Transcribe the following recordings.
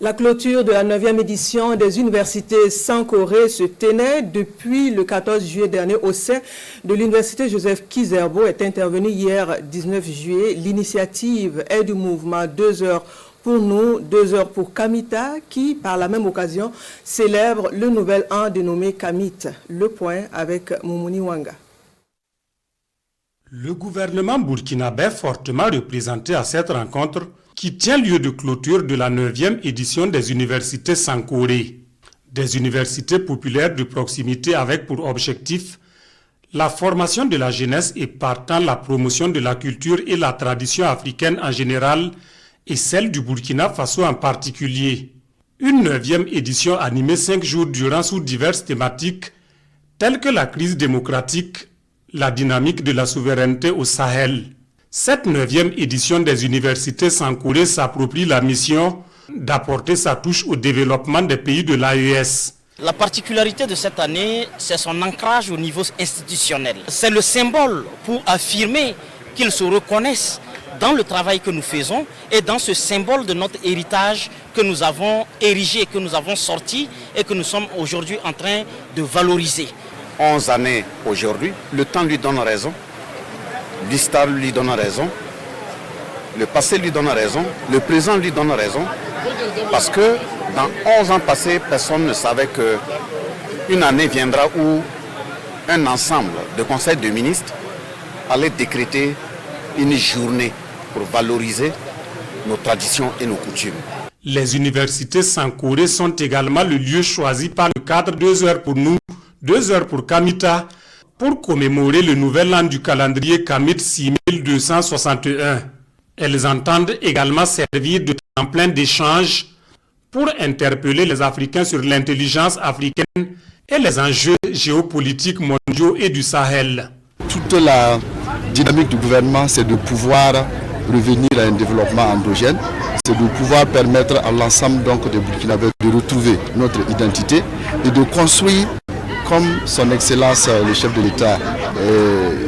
La clôture de la 9e édition des universités Sankoré se tenait depuis le 14 juillet dernier au sein de l'université Joseph Kizerbo est intervenue hier 19 juillet. L'initiative est du mouvement 2 heures pour nous, 2 heures pour Kamita qui, par la même occasion, célèbre le nouvel an dénommé Kamit. Le point avec Moumouni Wanga. Le gouvernement burkinabé fortement représenté à cette rencontre qui tient lieu de clôture de la 9e édition des universités Sankoré. Des universités populaires de proximité avec pour objectif la formation de la jeunesse et partant la promotion de la culture et la tradition africaine en général et celle du Burkina Faso en particulier. Une 9e édition animée 5 jours durant sous diverses thématiques telles que la crise démocratique, la dynamique de la souveraineté au Sahel. Cette 9e édition des universités Sankoré s'approprie la mission d'apporter sa touche au développement des pays de l'AES. La particularité de cette année, c'est son ancrage au niveau institutionnel. C'est le symbole pour affirmer qu'ils se reconnaissent dans le travail que nous faisons et dans ce symbole de notre héritage que nous avons érigé, que nous avons sorti et que nous sommes aujourd'hui en train de valoriser. 11 années aujourd'hui, le temps lui donne raison, l'histoire lui donne raison, le passé lui donne raison, le présent lui donne raison, parce que dans 11 ans passés, personne ne savait qu'une année viendra où un ensemble de conseils de ministres allait décréter une journée pour valoriser nos traditions et nos coutumes. Les universités Sankoré sont également le lieu choisi par le cadre 2 heures pour nous, 2 heures pour Kamita, pour commémorer le nouvel an du calendrier Kamit 6261. Elles entendent également servir de tremplin d'échange pour interpeller les Africains sur l'intelligence africaine et les enjeux géopolitiques mondiaux et du Sahel. Toute la dynamique du gouvernement, c'est de pouvoir revenir à un développement endogène, c'est de pouvoir permettre à l'ensemble des Burkinabés de retrouver notre identité et de construire, comme son Excellence le chef de l'État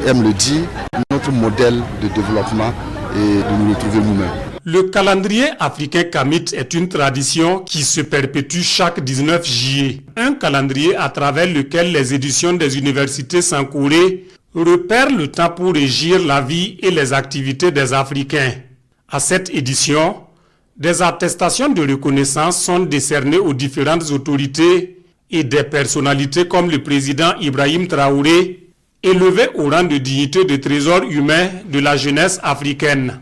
aime le dire, notre modèle de développement et de nous retrouver nous-mêmes. Le calendrier africain Kamit est une tradition qui se perpétue chaque 19 juillet. Un calendrier à travers lequel les éditions des universités Sankoré repèrent le temps pour régir la vie et les activités des Africains. À cette édition, des attestations de reconnaissance sont décernées aux différentes autorités et des personnalités comme le président Ibrahim Traoré, élevé au rang de dignité de trésor humain de la jeunesse africaine.